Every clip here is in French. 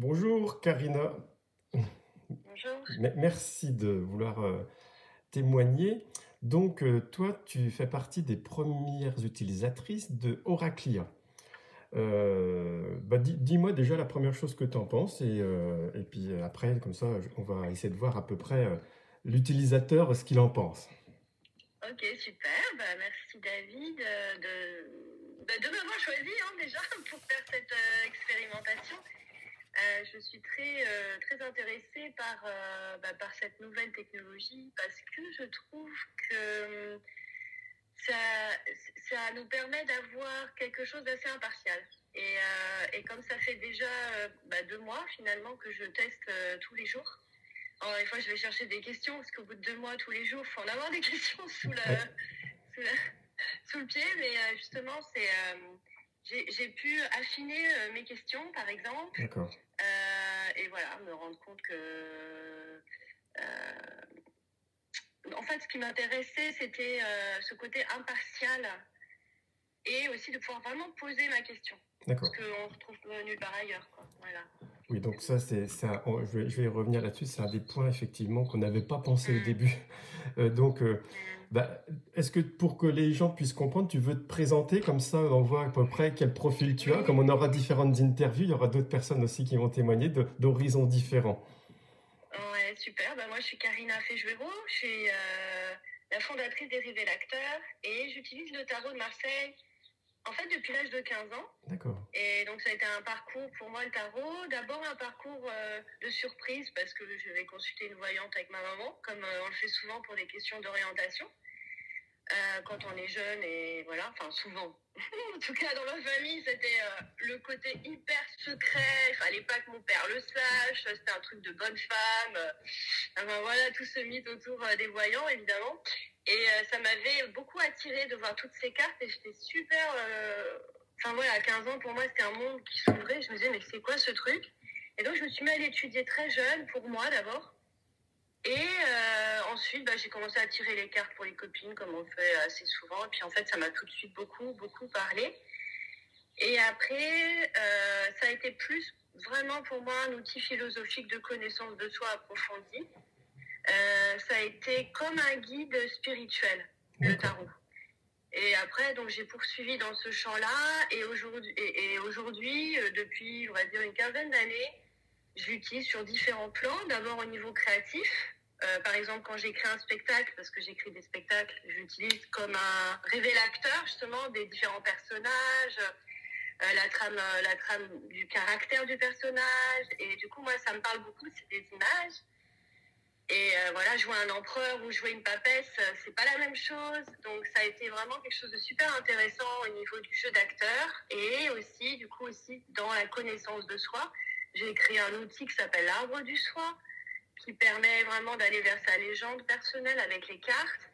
Bonjour Karina. Bonjour. Merci de vouloir témoigner. Donc, toi, tu fais partie des premières utilisatrices de Oraclia. Dis-moi déjà la première chose que tu en penses et puis après, comme ça, on va essayer de voir à peu près l'utilisateur ce qu'il en pense. Ok, super. Merci David de m'avoir choisi déjà pour faire cette expérimentation. Je suis très intéressée par cette nouvelle technologie parce que je trouve que ça, ça nous permet d'avoir quelque chose d'assez impartial. Et comme ça fait déjà 2 mois finalement que je teste tous les jours. Alors, des fois, je vais chercher des questions parce qu'au bout de 2 mois, tous les jours, il faut en avoir des questions Ouais, sous, la- sous le pied. Mais justement, j'ai pu affiner mes questions, par exemple, d'accord. et voilà, me rendre compte que, en fait, ce qui m'intéressait, c'était ce côté impartial et aussi de pouvoir vraiment poser ma question. Ce D'accord. qu'on retrouve nulle part ailleurs, quoi. Voilà. Oui, donc ça, je vais y revenir là-dessus. C'est un des points effectivement qu'on n'avait pas pensé au Mm, début. Donc, mm. est-ce que pour que les gens puissent comprendre, tu veux te présenter comme ça, on voit à peu près quel profil tu as. Comme Oui, on aura différentes interviews, il y aura d'autres personnes aussi qui vont témoigner d'horizons différents. ouais, super. Moi, je suis Karina Fejuero. Je suis la fondatrice des Révélateurs et j'utilise le tarot de Marseille, en fait, depuis l'âge de 15 ans. D'accord. Et donc, ça a été un parcours pour moi, le tarot. D'abord, un parcours de surprise parce que je vais consulter une voyante avec ma maman, comme on le fait souvent pour des questions d'orientation. Quand on est jeune et voilà, enfin souvent. En tout cas, dans ma famille, c'était le côté hyper secret. Il fallait pas que mon père le sache. C'était un truc de bonne femme. Enfin, voilà, tout ce mythe autour des voyants, évidemment. Et ça m'avait beaucoup attirée de voir toutes ces cartes et j'étais super. Enfin voilà, à 15 ans, pour moi, c'était un monde qui s'ouvrait. Je me disais, mais c'est quoi ce truc? Et donc, je me suis mis à l'étudier très jeune, pour moi d'abord. Et ensuite, j'ai commencé à tirer les cartes pour les copines, comme on le fait assez souvent. Et puis en fait, ça m'a tout de suite beaucoup, beaucoup parlé. Et après, ça a été plus vraiment pour moi un outil philosophique de connaissance de soi approfondie. Ça a été comme un guide spirituel, le D'accord. tarot. Et après, donc j'ai poursuivi dans ce champ-là. Et aujourd'hui, depuis, on va dire, une quinzaine d'années, je l'utilise sur différents plans. D'abord au niveau créatif. Par exemple, quand j'écris un spectacle, parce que j'écris des spectacles, j'utilise comme un révélateur justement des différents personnages, la trame du caractère du personnage. Et du coup, moi, ça me parle beaucoup, c'est des images. Et voilà, jouer un empereur ou jouer une papesse, c'est pas la même chose. Donc ça a été vraiment quelque chose de super intéressant au niveau du jeu d'acteur et aussi, du coup, aussi dans la connaissance de soi. J'ai créé un outil qui s'appelle l'arbre du soi, qui permet vraiment d'aller vers sa légende personnelle avec les cartes.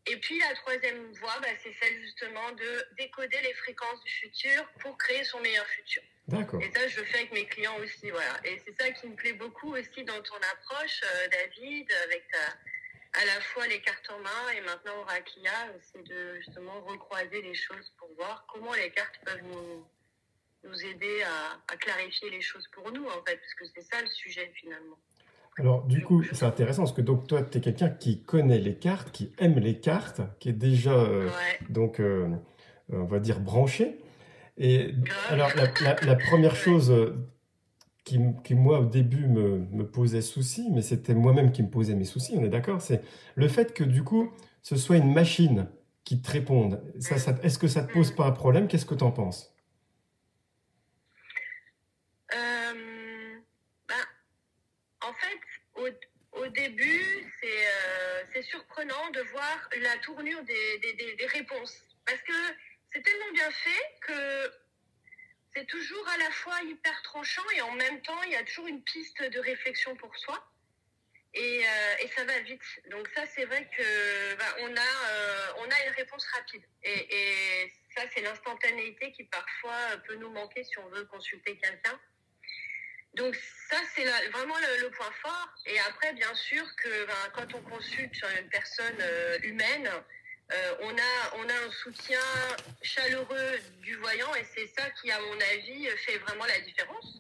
Et puis la troisième voie, c'est celle justement de décoder les fréquences du futur pour créer son meilleur futur. D'accord. Et ça, je le fais avec mes clients aussi, voilà. Et c'est ça qui me plaît beaucoup aussi dans ton approche, David, avec à la fois les cartes en main et maintenant Oracle, c'est de justement recroiser les choses pour voir comment les cartes peuvent nous aider à clarifier les choses pour nous, en fait, parce que c'est ça le sujet finalement. Alors, du Donc, coup, je c'est trouve. intéressant parce que donc toi, tu es quelqu'un qui connaît les cartes, qui aime les cartes, qui est déjà, Ouais, donc, on va dire, branché. Et alors, grave. la première Ouais. chose qui, moi, au début, me posait souci, mais c'était moi-même qui me posais mes soucis, on est d'accord, c'est le fait que, du coup, ce soit une machine qui te réponde. Est-ce que ça te pose Mm. pas un problème? Qu'est-ce que tu en penses? Euh, ben, En fait, au, au début, c'est surprenant de voir la tournure des réponses. Parce que c'est tellement bien fait que c'est toujours à la fois hyper tranchant et en même temps, il y a toujours une piste de réflexion pour soi. Et ça va vite. Donc ça, c'est vrai que on a une réponse rapide. Et ça, c'est l'instantanéité qui parfois peut nous manquer si on veut consulter quelqu'un. Donc ça, c'est vraiment le point fort. Et après, bien sûr que quand on consulte une personne humaine, on a un soutien chaleureux du voyant et c'est ça qui, à mon avis, fait vraiment la différence.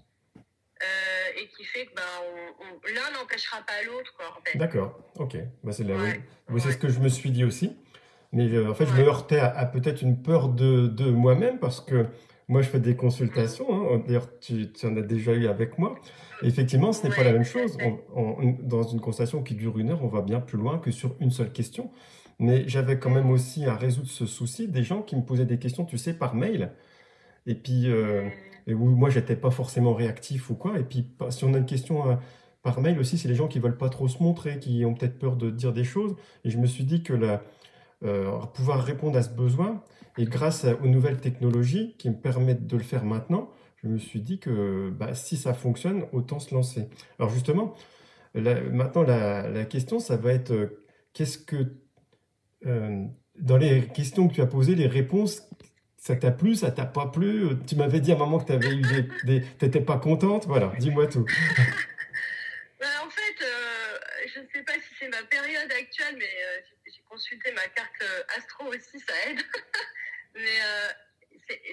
et qui fait que l'un n'empêchera pas l'autre, quoi, en fait. D'accord, ok. Bah, Ouais, oui, c'est ce ouais, que je me suis dit aussi. Mais en fait, je me ouais. heurtais à peut-être une peur de moi-même parce que moi, je fais des Mm. consultations, hein. D'ailleurs, tu en as déjà eu avec moi. Et effectivement, ce n'est pas la Ouais, même tout à chose. fait. Dans une consultation qui dure 1 heure, on va bien plus loin que sur une seule question. Mais j'avais quand même Mm, aussi à résoudre ce souci des gens qui me posaient des questions, tu sais, par mail. Et puis, mm. et où moi, j'étais pas forcément réactif ou quoi. Et puis, si on a une question par mail aussi, c'est les gens qui veulent pas trop se montrer, qui ont peut-être peur de dire des choses. Et je me suis dit que pouvoir répondre à ce besoin, et grâce aux nouvelles technologies qui me permettent de le faire maintenant, je me suis dit que bah, si ça fonctionne, autant se lancer. Alors justement, maintenant, la question, ça va être qu'est-ce que, euh, dans les questions que tu as posées, les réponses, ça t'a plu, ça t'a pas plu? Tu m'avais dit à un moment que tu avais eu t'étais pas contente. Voilà, dis-moi tout. En fait, je ne sais pas si c'est ma période actuelle, mais j'ai consulté ma carte astro aussi, ça aide. Mais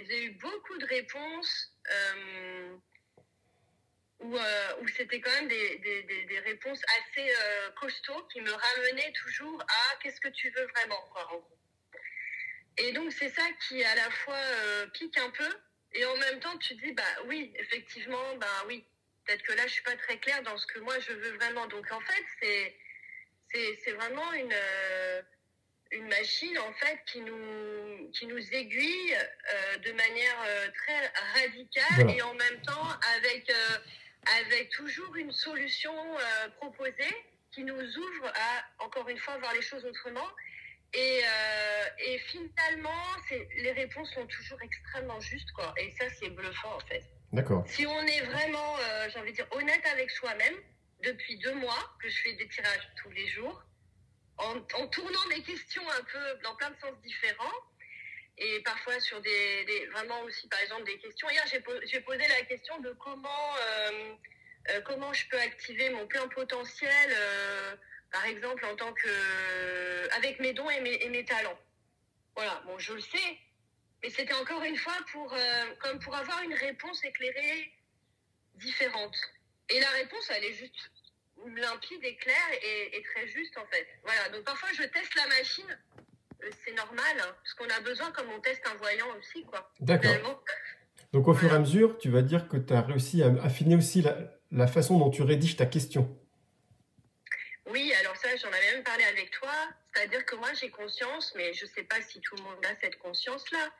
j'ai eu beaucoup de réponses où c'était quand même des réponses assez costauds qui me ramenaient toujours à qu'est-ce que tu veux vraiment, quoi, en gros. Et donc, c'est ça qui, à la fois, pique un peu. Et en même temps, tu te dis, bah oui, effectivement, bah oui. Peut-être que là, je suis pas très claire dans ce que moi, je veux vraiment. Donc, en fait, c'est vraiment une machine, en fait, qui nous aiguille de manière très radicale Voilà. et en même temps avec toujours une solution proposée qui nous ouvre à, encore une fois, voir les choses autrement. Et finalement, les réponses sont toujours extrêmement justes, quoi. Et ça, c'est bluffant, en fait. D'accord. Si on est vraiment, j'ai envie de dire, honnête avec soi-même, depuis 2 mois que je fais des tirages tous les jours, en tournant mes questions un peu dans plein de sens différents, et parfois sur vraiment aussi, par exemple, des questions. Hier, j'ai posé la question de comment je peux activer mon plein potentiel, par exemple, en tant que, avec mes dons et mes talents. Voilà, bon, je le sais, mais c'était encore une fois comme pour avoir une réponse éclairée différente. Et la réponse, elle est juste limpide et claire et très juste, en fait. Voilà, donc parfois je teste la machine, c'est normal, hein, parce qu'on a besoin, comme on teste un voyant aussi, quoi, D'accord. finalement. Donc au fur et à Voilà. mesure, tu vas dire que tu as réussi à affiner aussi la façon dont tu rédiges ta question. Oui, alors ça, j'en avais même parlé avec toi, c'est-à-dire que moi j'ai conscience, mais je ne sais pas si tout le monde a cette conscience-là,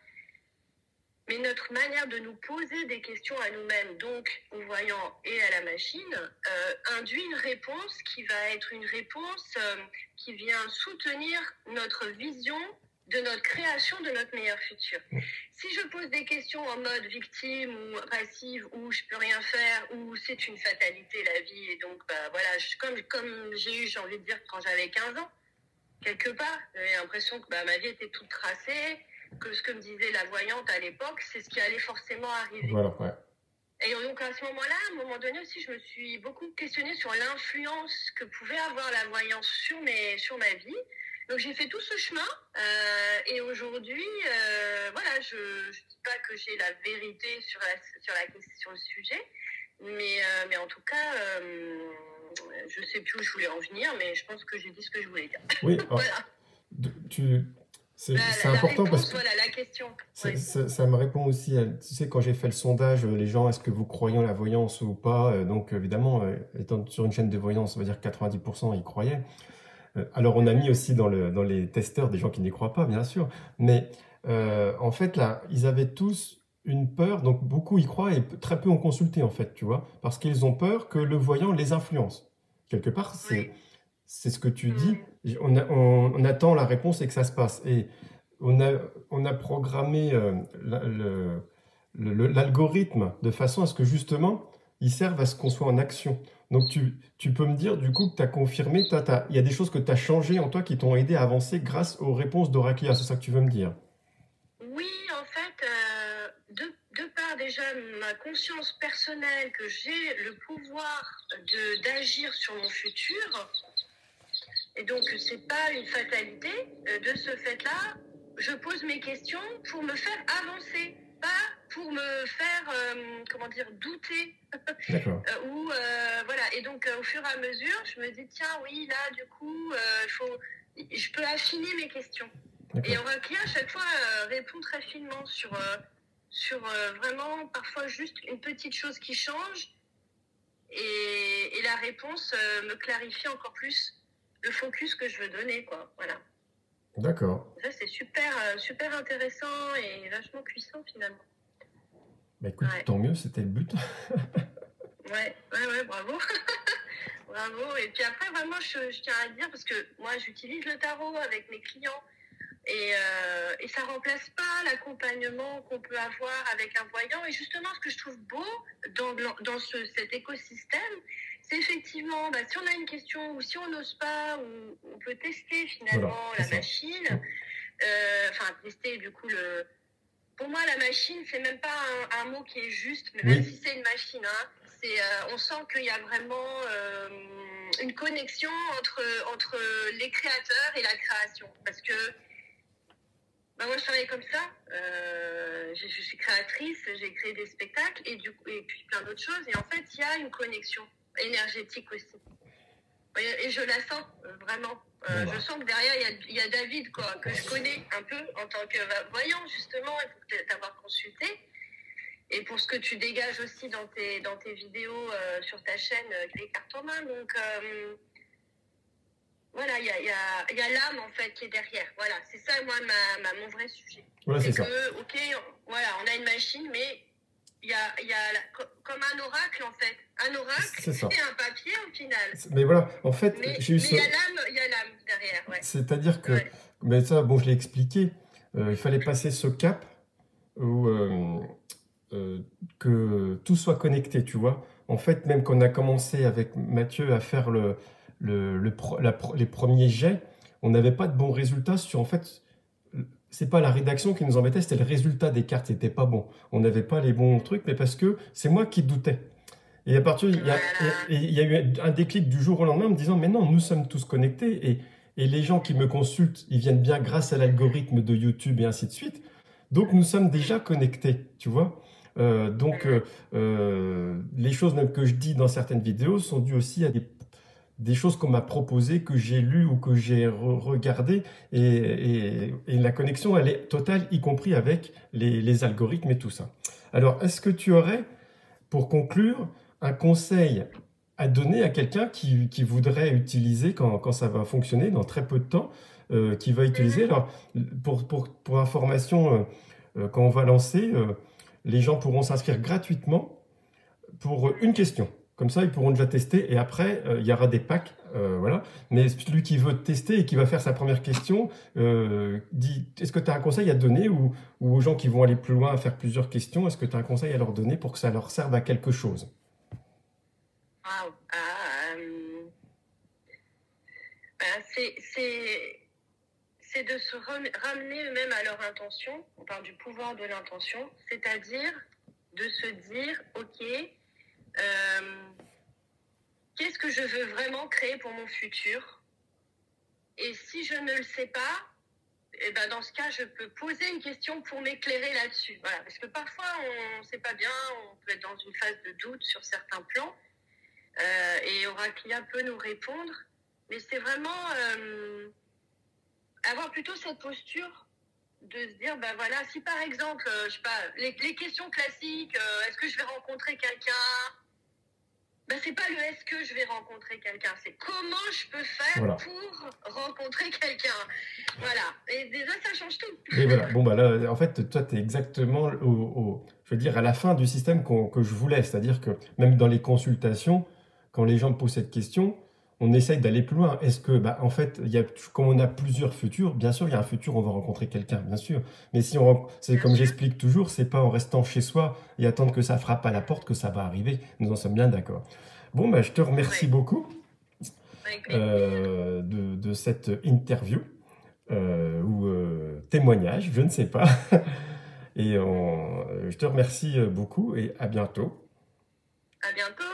mais notre manière de nous poser des questions à nous-mêmes, donc au voyant et à la machine, induit une réponse qui va être une réponse qui vient soutenir notre vision de notre création de notre meilleur futur. Si je pose des questions en mode victime ou passive, ou je peux rien faire, ou c'est une fatalité la vie, et donc bah, voilà, comme j'ai envie de dire, quand j'avais 15 ans, quelque part, j'avais l'impression que ma vie était toute tracée, que ce que me disait la voyante à l'époque, c'est ce qui allait forcément arriver. Voilà, ouais. Et donc à ce moment-là, à un moment donné aussi, je me suis beaucoup questionnée sur l'influence que pouvait avoir la voyance sur ma vie. Donc j'ai fait tout ce chemin et aujourd'hui, voilà, je ne dis pas que j'ai la vérité sur le sujet, mais en tout cas, je ne sais plus où je voulais en venir, mais je pense que j'ai dit ce que je voulais dire. Oui, Voilà. c'est La important parce réponse, que voilà, la question. Ouais. ça me répond aussi à, tu sais, quand j'ai fait le sondage, les gens, est-ce que vous croyez en la voyance ou pas? Donc évidemment, étant sur une chaîne de voyance, on va dire que 90% y croyaient. Alors on a mis aussi dans les testeurs des gens qui n'y croient pas, bien sûr. Mais en fait, là, ils avaient tous une peur, donc beaucoup y croient et très peu ont consulté, en fait, tu vois, parce qu'ils ont peur que le voyant les influence. Quelque part, Oui. c'est ce que tu dis. Mm. On attend la réponse et que ça se passe. Et on on a programmé l'algorithme de façon à ce que justement, il serve à ce qu'on soit en action. Donc tu peux me dire du coup que tu as confirmé, il y a des choses que tu as changées en toi qui t'ont aidé à avancer grâce aux réponses d'Orakia, c'est ça que tu veux me dire? Oui, en fait, de par déjà ma conscience personnelle que j'ai le pouvoir d'agir sur mon futur, et donc c'est pas une fatalité, de ce fait-là, je pose mes questions pour me faire avancer, pas pour me faire, comment dire, douter. D'accord. Voilà. Et donc, au fur et à mesure, je me dis, tiens, oui, là, du coup, je peux affiner mes questions. Et Oracle, à chaque fois, répond très finement sur vraiment, parfois, juste une petite chose qui change. Et la réponse me clarifie encore plus le focus que je veux donner, quoi. Voilà. D'accord. Ça, c'est super intéressant et vachement puissant, finalement. Bah écoute, tant mieux, c'était le but. Ouais, bravo. Bravo. Et puis après, vraiment, je tiens à dire, parce que moi, j'utilise le tarot avec mes clients et ça remplace pas l'accompagnement qu'on peut avoir avec un voyant. Et justement, ce que je trouve beau dans cet écosystème, c'est effectivement, si on a une question ou si on n'ose pas, on peut tester finalement la machine. Enfin, tester du coup Pour moi, la machine, c'est même pas un mot qui est juste, mais même si c'est une machine, hein, on sent qu'il y a vraiment une connexion entre les créateurs et la création. Parce que moi, je travaille comme ça. Je suis créatrice, j'ai créé des spectacles et puis plein d'autres choses. Et en fait, il y a une connexion énergétique aussi. Et je la sens vraiment. Je sens que derrière, il y a David, quoi, que je connais un peu en tant que voyant, justement, et pour t'avoir consulté. Et pour ce que tu dégages aussi dans tes vidéos sur ta chaîne, les cartes en main. Donc, voilà, il y a l'âme, en fait, qui est derrière. Voilà, c'est ça, moi, mon vrai sujet. Voilà, c'est ça. OK, voilà, on a une machine, mais il y a comme un oracle, en fait. Un oracle, c'est un papier, au final. Mais voilà, en fait, j'ai eu mais il y a l'âme derrière, ouais. C'est-à-dire que, mais ça, bon, je l'ai expliqué, il fallait passer ce cap où que tout soit connecté, tu vois. En fait, même quand on a commencé avec Mathieu à faire les premiers jets, on n'avait pas de bons résultats sur, en fait, c'est pas la rédaction qui nous embêtait, c'était le résultat des cartes, c'était pas bon. On n'avait pas les bons trucs, mais parce que c'est moi qui doutais. Et à partir, il y a eu un déclic du jour au lendemain en me disant, mais non, nous sommes tous connectés et les gens qui me consultent, ils viennent bien grâce à l'algorithme de YouTube et ainsi de suite. Donc, nous sommes déjà connectés, tu vois. Les choses même que je dis dans certaines vidéos sont dues aussi à des choses qu'on m'a proposées, que j'ai lues ou que j'ai regardées. Et la connexion, elle est totale, y compris avec les algorithmes et tout ça. Alors, est-ce que tu aurais, pour conclure, un conseil à donner à quelqu'un qui voudrait utiliser, quand ça va fonctionner, dans très peu de temps, qui va utiliser? Alors, pour information, quand on va lancer, les gens pourront s'inscrire gratuitement pour une question. Comme ça, ils pourront déjà tester et après, il y aura des packs. Voilà. Mais celui qui veut tester et qui va faire sa première question, dit, est-ce que tu as un conseil à donner ou aux gens qui vont aller plus loin à faire plusieurs questions, est-ce que tu as un conseil à leur donner pour que ça leur serve à quelque chose? C'est de se ramener eux-mêmes à leur intention. On parle du pouvoir de l'intention, c'est-à-dire de se dire, OK, qu'est-ce que je veux vraiment créer pour mon futur? Et si je ne le sais pas, dans ce cas, je peux poser une question pour m'éclairer là-dessus. Voilà, parce que parfois, on ne sait pas bien, on peut être dans une phase de doute sur certains plans, et Oraclia peut nous répondre. Mais c'est vraiment avoir plutôt cette posture de se dire, voilà, si par exemple, je sais pas, les questions classiques, est-ce que je vais rencontrer quelqu'un? C'est pas le est-ce que je vais rencontrer quelqu'un, c'est comment je peux faire pour rencontrer quelqu'un. Voilà. Et déjà, ça change tout. Et voilà. Bon, là, en fait, toi, tu es exactement je veux dire, à la fin du système que je voulais. C'est-à-dire que même dans les consultations, quand les gens me posent cette question, on essaye d'aller plus loin. Est-ce que, en fait, comme on a plusieurs futurs, bien sûr, il y a un futur, on va rencontrer quelqu'un, bien sûr. Mais si c'est comme j'explique toujours, c'est pas en restant chez soi et attendre que ça frappe à la porte que ça va arriver. Nous en sommes bien d'accord. Bon, je te remercie beaucoup de cette interview ou témoignage, je ne sais pas. Et je te remercie beaucoup et à bientôt. À bientôt.